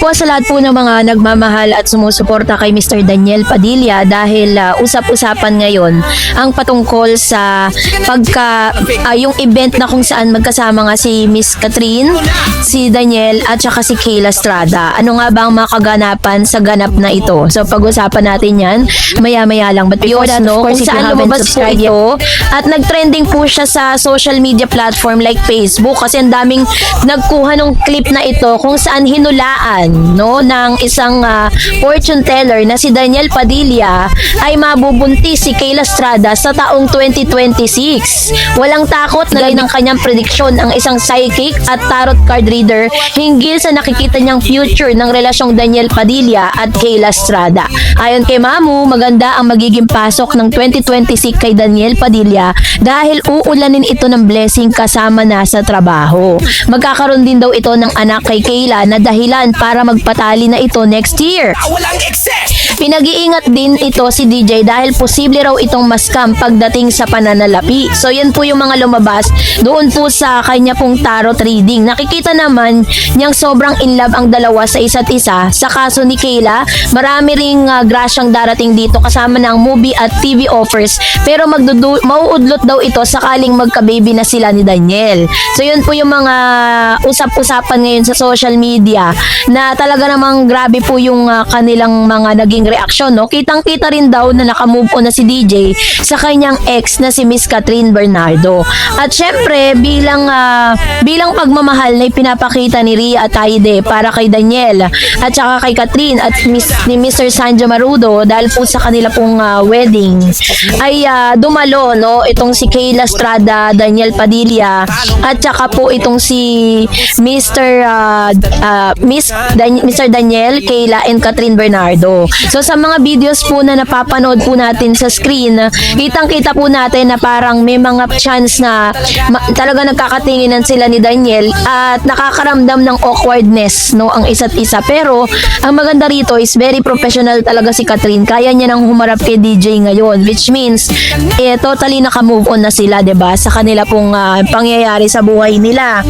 po sa lahat po ng mga nagmamahal at sumusuporta kay Mr. Daniel Padilla dahil usap-usapan ngayon ang patungkol sa yung event na kung saan magkasama nga si Miss Catherine, si Daniel at saka si Kayla Estrada. Ano nga ba ang mga kaganapan sa ganap na ito? So pag-usapan natin yan maya-maya lang. But before that, kung saan lumabas po ito at nag-trending po siya sa social media platform like Facebook kasi ang daming nagkuha ng clip na ito kung saan hinulaan ng isang fortune teller na si Daniel Padilla ay mabubuntis si Kayla Estrada sa taong 2026. Walang takot na gaya ng kanyang prediksyon ang isang psychic at tarot card reader hinggil sa nakikita niyang future ng relasyong Daniel Padilla at Kayla Estrada. Ayon kay Mamu, maganda ang magiging pasok ng 2026 kay Daniel Padilla dahil uulanin ito ng blessing kasama na sa trabaho. Magkakaroon din daw ito ng anak kay Kayla na dahilan para magpatali na ito next year. Pinag-iingat din ito si DJ dahil posible raw itong maskam pagdating sa pananalapi. So yan po yung mga lumabas doon po sa kanya pong tarot reading. Nakikita naman niyang sobrang in love ang dalawa sa isa't isa. Sa kaso ni Kayla, marami ring grasyang darating dito kasama ng movie at TV offers pero mauudlot daw ito sakaling magka-baby na sila ni Daniel. So yun po yung mga usap-usapan ngayon sa social media na talaga namang grabe po yung kanilang mga naging reaksyon. Kitang-kita rin daw na nakamove on na si DJ sa kanyang ex na si Miss Catherine Bernardo. At syempre bilang pagmamahal na ipinapakita ni Rhea at Aide para kay Daniel at saka kay Catherine at ni Mr. Sanjo Marudo dahil po sa kanila pong wedding ay dumalo itong si Kayla Estrada, Daniel Padilla at saka po itong si Mr. Daniel, Kayla and Catherine Bernardo. So sa mga videos po na napapanood po natin sa screen, kitang-kita po natin na parang may mga chance na talaga nagkakatinginan sila ni Daniel at nakakaramdam ng awkwardness ang isa't isa. Pero ang maganda rito is very professional talaga si Catherine. Kaya niya nang humarap kay DJ ngayon, which means totally naka-move on na sila, 'di ba? Sa kanila pong pangyayari sa buhay nila.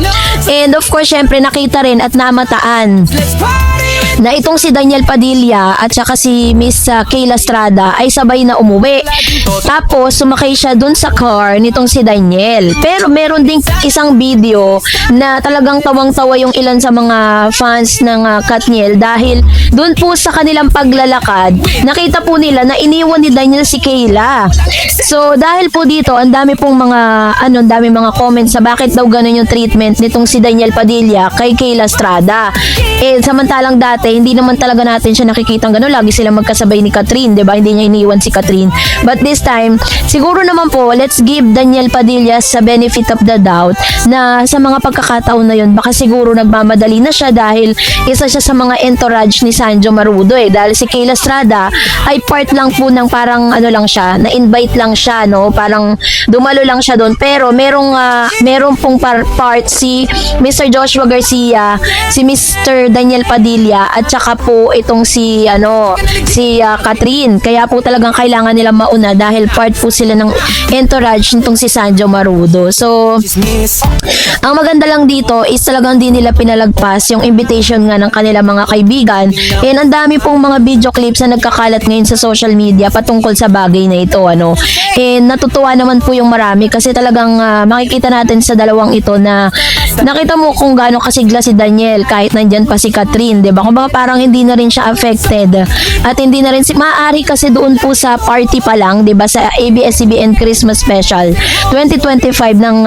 And of course, syempre nakita rin at namataan na itong si Daniel Padilla at saka si Miss Kayla Estrada ay sabay na umuwi. Tapos sumakay siya dun sa car nitong si Daniel. Pero meron ding isang video na talagang tawang-tawa yung ilan sa mga fans ng Katniel dahil dun po sa kanilang paglalakad, nakita po nila na iniwan ni Daniel si Kayla. So dahil po dito, ang dami pong mga comments sa bakit daw ganun yung treatment nitong si Daniel Padilla kay Kayla Estrada. Samantalang dati, hindi naman talaga natin siya nakikitang gano'n. Lagi silang magkasabay ni Catherine, diba? Hindi niya iniwan si Catherine. But this time, siguro naman po, let's give Daniel Padilla sa benefit of the doubt na sa mga pagkakataon na yun, baka siguro nagmamadali na siya dahil isa siya sa mga entourage ni Sanjo Marudo dahil si Kayla Estrada ay part lang po ng parang lang siya, na-invite lang siya, parang dumalo lang siya doon. Pero merong pong part si Mr. Joshua Garcia, si Mr. Daniel Padilla at saka po itong si Catherine. Kaya po talagang kailangan nilang mauna dahil part po sila ng entourage nitong si Sanjo Marudo. So ang maganda lang dito is talagang di nila pinalagpas yung invitation nga ng kanilang mga kaibigan. And ang dami pong mga video clips na nagkakalat ngayon sa social media patungkol sa bagay na ito. And natutuwa naman po yung marami kasi talagang makikita natin sa dalawang ito na nakita mo kung gaano kasigla si Daniel kahit nandyan pa si Catherine, diba? Kung baka parang hindi na rin siya affected at hindi na rin maaari kasi doon po sa party pa lang, diba? Sa ABS-CBN Christmas Special 2025 ng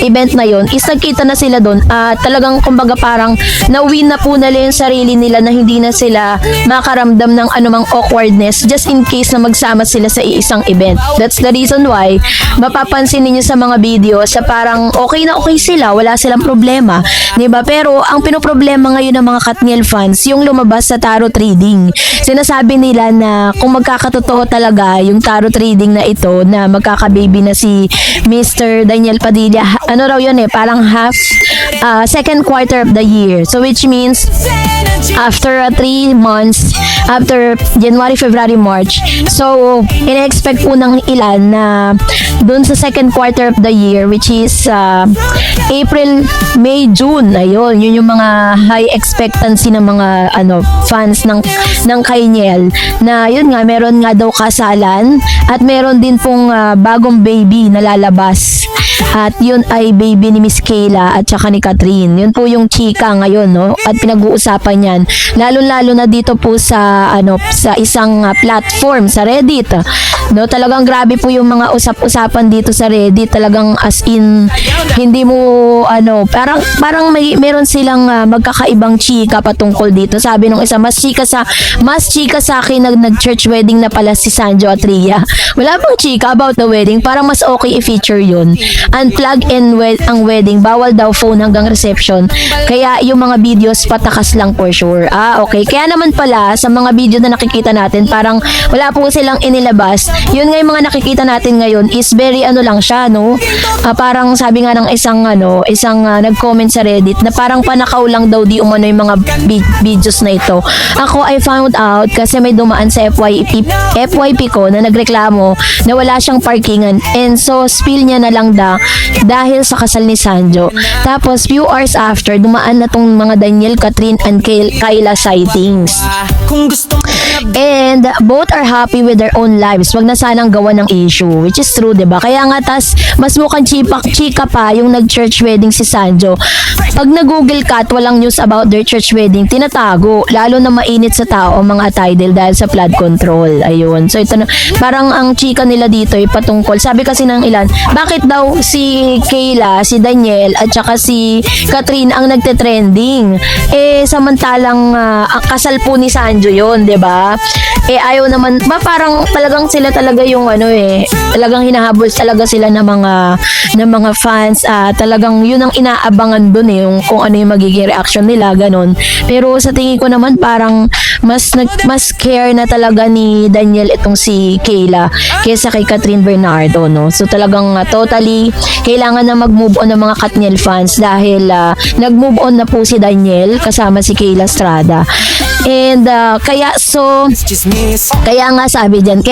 event na yon is nagkita na sila doon at talagang kumbaga parang na-win na po nila yung sarili nila na hindi na sila makaramdam ng anumang awkwardness just in case na magsama sila sa isang event. That's the reason why mapapansin niyo sa mga video sa parang okay na okay sila, wala silang problema, diba? Pero ang pinoproblema ngayon ng mga Katniel fans yung lumabas sa tarot reading. Sinasabi nila na kung magkakatotoo talaga yung tarot reading na ito na magkakababy na si Mr. Daniel Padilla, raw yun parang half second quarter of the year. So which means after 3 months, after January, February, March. So, ina-expect po ng ilan na dun sa second quarter of the year, which is April, May, June, ayun, yun yung mga high expectancy ng mga fans ng Kainiel, na yun nga, meron nga daw kasalan at meron din pong bagong baby na lalabas. At yun ay baby ni Miss Kayla at saka ni Catherine. Yun po yung chika ngayon, no? At pinag-uusapan yan. Lalo-lalo na dito po sa sa isang platform sa Reddit. No, talagang grabe po yung mga usap-usapan dito sa Reddit. Talagang as in hindi mo parang meron silang magkakaibang chika patungkol dito. Sabi nung isa, mas chika sa akin nag-church wedding na pala si Sanjo at Rhea. Wala pang chika about the wedding. Parang mas okay i-feature yun. Unplug and ang wedding, bawal daw phone hanggang reception. Kaya yung mga videos patakas lang for sure. Okay. Kaya naman pala sa mga video na nakikita natin, parang wala po silang inilabas. Yun nga yung mga nakikita natin ngayon is very lang siya, no? Parang sabi nga ng isang nag-comment sa Reddit na parang panakaw lang daw di umano yung mga videos na ito. Ako, I found out kasi may dumaan sa FYP ko na nagreklamo na wala siyang parkingan, and so spill niya na lang dahil sa kasal ni Sanjo. Tapos few hours after, dumaan na tong mga Daniel, Catherine and Kayla sightings. And both are happy with their own lives. Wag na sanang gawa ng issue, which is true, 'di ba? Kaya nga mas mukhang chika pa yung nag-church wedding si Sanjo. Pag nag-google ka at walang news about their church wedding, tinatago. Lalo na mainit sa tao ang mga tidal dahil sa flood control. Ayun. So ito na, parang ang chika nila dito ay patungkol. Sabi kasi ng ilan, bakit daw si Kayla, si Daniel at saka si Catherine ang nagte-trending? Samantalang ang kasal po ni Sanjo 'yon, 'di ba? Ayaw naman, parang talagang sila talaga yung talagang hinahabol talaga sila ng mga fans. Talagang yun ang inaabangan dun yung kung ano yung magiging reaction nila, ganun. Pero sa tingin ko naman parang mas care na talaga ni Daniel itong si Kayla kaysa kay Catherine Bernardo, no? So talagang totally kailangan na mag-move on ng mga Katniel fans dahil nag-move on na po si Daniel kasama si Kayla Estrada. And kaya nga sabi dyan,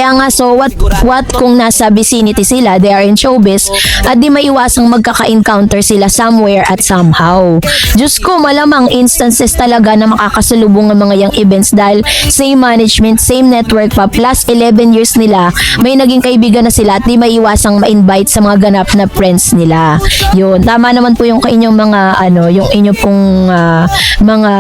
what kung nasa vicinity sila, they are in showbiz, at di maiwasang magkaka-encounter sila somewhere at somehow. Diyos ko, malamang instances talaga na makakasalubong ng mga young events dahil same management, same network pa, plus 11 years nila, may naging kaibigan na sila at di maiwasang ma-invite sa mga ganap na friends nila. Yun, tama naman po yung inyong mga yung inyo pong mga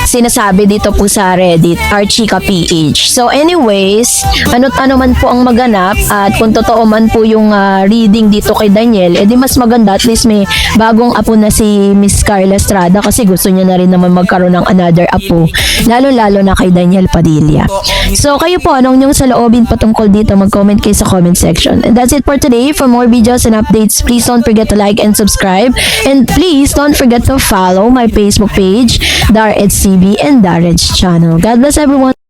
sinasabi dito po sa Reddit, Archika PH. So anyways, ano man po ang maganap at kung totoo man po yung reading dito kay Daniel, edi mas maganda at least may bagong apo na si Miss Carla Estrada kasi gusto niya na rin naman magkaroon ng another apo, lalo-lalo na kay Daniel Padilla. So kayo po, anong yung saloobin patungkol dito? Mag-comment kayo sa comment section. And that's it for today. For more videos and updates, please don't forget to like and subscribe. And please don't forget to follow my Facebook page, DarEdsCB and DarEds channel. God bless everyone.